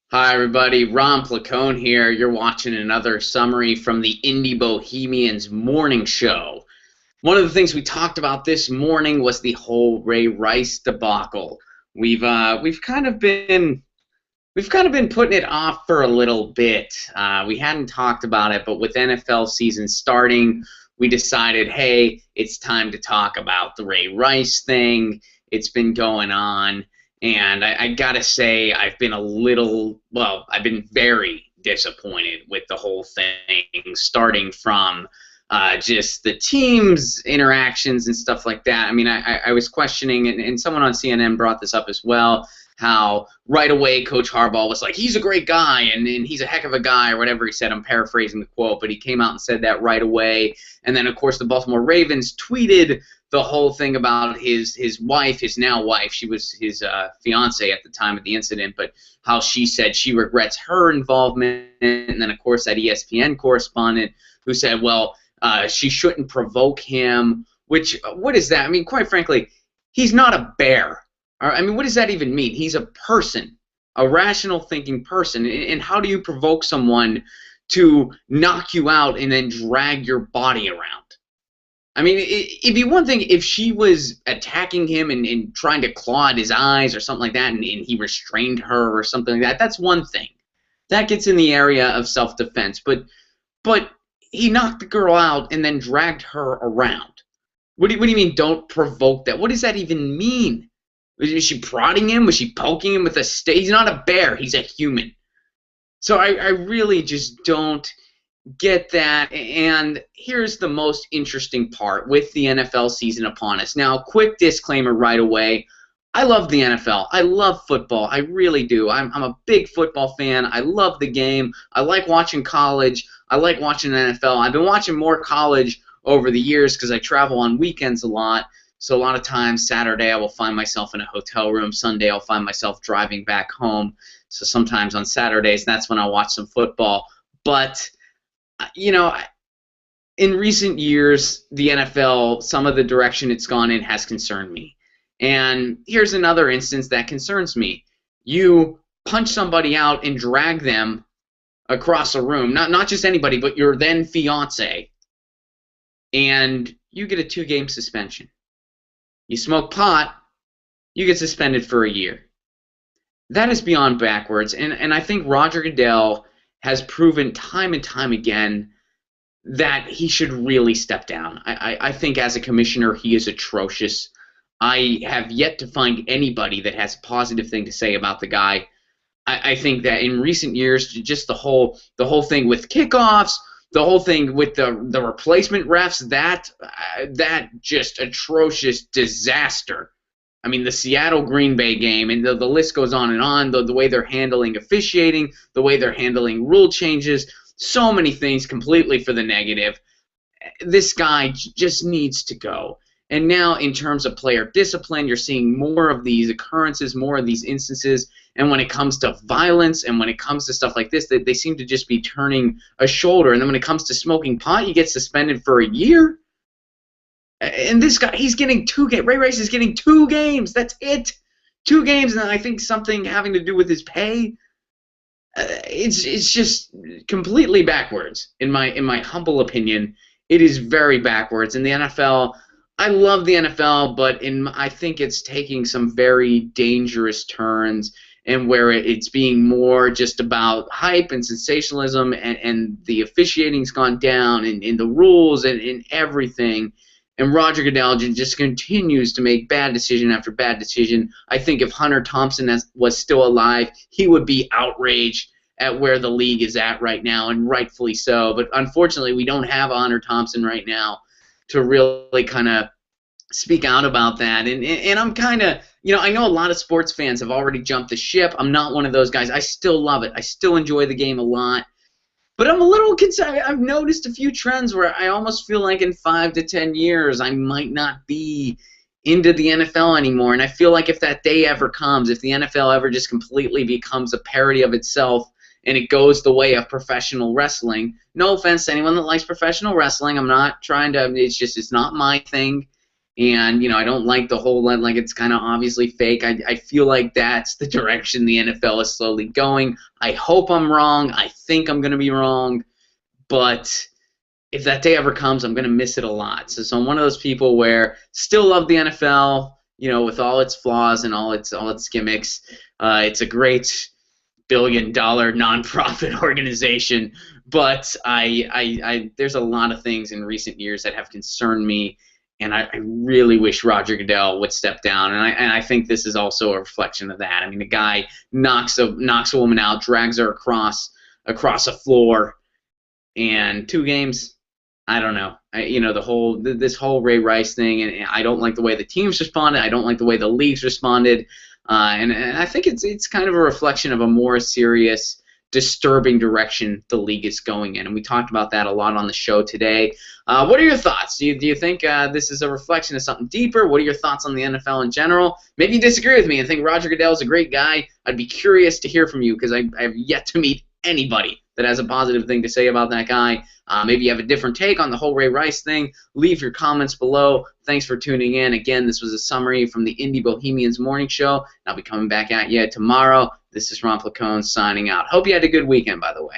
Hi, everybody. Ron Placone here. You're watching another summary from the Indie Bohemians morning show. One of the things we talked about this morning was the whole Ray Rice debacle. We've kind of been putting it off for a little bit. We hadn't talked about it, but with NFL season starting, we decided, hey, it's time to talk about the Ray Rice thing. It's been going on, and I gotta say, I've been very disappointed with the whole thing, starting from just the team's interactions and stuff like that. I mean, I was questioning, and someone on CNN brought this up as well, how right away Coach Harbaugh was like, he's a great guy and he's a heck of a guy, or whatever he said. I'm paraphrasing the quote, but he came out and said that right away. And then, of course, the Baltimore Ravens tweeted the whole thing about his wife, his now wife. She was his fiance at the time of the incident, but how she said she regrets her involvement. And then, of course, that ESPN correspondent who said, well, she shouldn't provoke him, which, what is that? I mean, quite frankly, he's not a bear. I mean, what does that even mean? He's a person, a rational thinking person. And how do you provoke someone to knock you out and then drag your body around? I mean, it'd be one thing if she was attacking him and trying to claw at his eyes or something like that, and he restrained her or something like that. That's one thing. That gets in the area of self-defense. But he knocked the girl out and then dragged her around. What do you mean don't provoke that? What does that even mean? Was she prodding him? Was she poking him with a stick? He's not a bear. He's a human. So I really just don't get that. And here's the most interesting part with the NFL season upon us. Now, quick disclaimer right away. I love the NFL. I love football. I really do. I'm a big football fan. I love the game. I like watching college. I like watching NFL. I've been watching more college over the years because I travel on weekends a lot. So a lot of times, Saturday, I will find myself in a hotel room. Sunday, I'll find myself driving back home. So sometimes on Saturdays, that's when I'll watch some football. But, you know, in recent years, the NFL, some of the direction it's gone in has concerned me. And here's another instance that concerns me. You punch somebody out and drag them across a room, not just anybody, but your then fiance, and you get a 2-game suspension. You smoke pot, you get suspended for a year. That is beyond backwards, and I think Roger Goodell has proven time and time again that he should really step down. I think as a commissioner he is atrocious. I have yet to find anybody that has a positive thing to say about the guy. I think that in recent years, just the whole thing with kickoffs, the whole thing with the replacement refs, that just atrocious disaster. I mean, the Seattle Green Bay game, and the list goes on and on. The way they're handling officiating, the way they're handling rule changes, so many things completely for the negative. This guy just needs to go. And now, in terms of player discipline, you're seeing more of these occurrences, more of these instances. And when it comes to violence and when it comes to stuff like this, they seem to just be turning a shoulder. And then when it comes to smoking pot, you get suspended for a year. And this guy, he's getting 2 games. Ray Rice is getting 2 games. That's it. 2 games, and I think something having to do with his pay. It's just completely backwards, in my humble opinion. It is very backwards. In the NFL, I love the NFL, but I think it's taking some very dangerous turns, and where it's being more just about hype and sensationalism, and the officiating's gone down, and the rules and everything. And Roger Goodell just continues to make bad decision after bad decision. I think if Hunter Thompson was still alive, he would be outraged at where the league is at right now, and rightfully so. But unfortunately, we don't have Hunter Thompson right now to really kind of speak out about that. And I'm kind of, I know a lot of sports fans have already jumped the ship. I'm not one of those guys. I still love it. I still enjoy the game a lot. But I'm a little concerned. I've noticed a few trends where I almost feel like in 5 to 10 years I might not be into the NFL anymore. And I feel like if that day ever comes, if the NFL ever just completely becomes a parody of itself and it goes the way of professional wrestling, no offense to anyone that likes professional wrestling. I'm not trying to, it's not my thing. And, I don't like the whole, like, it's kind of obviously fake. I feel like that's the direction the NFL is slowly going. I hope I'm wrong. I think I'm going to be wrong. But if that day ever comes, I'm going to miss it a lot. So I'm one of those people where still love the NFL, with all its flaws and all its gimmicks. It's a great billion-dollar nonprofit organization, but I there's a lot of things in recent years that have concerned me, and I really wish Roger Goodell would step down, and I think this is also a reflection of that. I mean, the guy knocks a woman out, drags her across a floor, and 2 games. I don't know. This whole Ray Rice thing, and I don't like the way the teams responded. I don't like the way the leagues responded, and I think it's kind of a reflection of a more serious, disturbing direction the league is going in. And we talked about that a lot on the show today. What are your thoughts? Do you think this is a reflection of something deeper? What are your thoughts on the NFL in general? Maybe you disagree with me and think Roger Goodell is a great guy. I'd be curious to hear from you because I have yet to meet anybody that has a positive thing to say about that guy. Maybe you have a different take on the whole Ray Rice thing. Leave your comments below. Thanks for tuning in. Again, this was a summary from the Indie Bohemians Morning Show. I'll be coming back at you tomorrow. This is Ron Placone signing out. Hope you had a good weekend, by the way.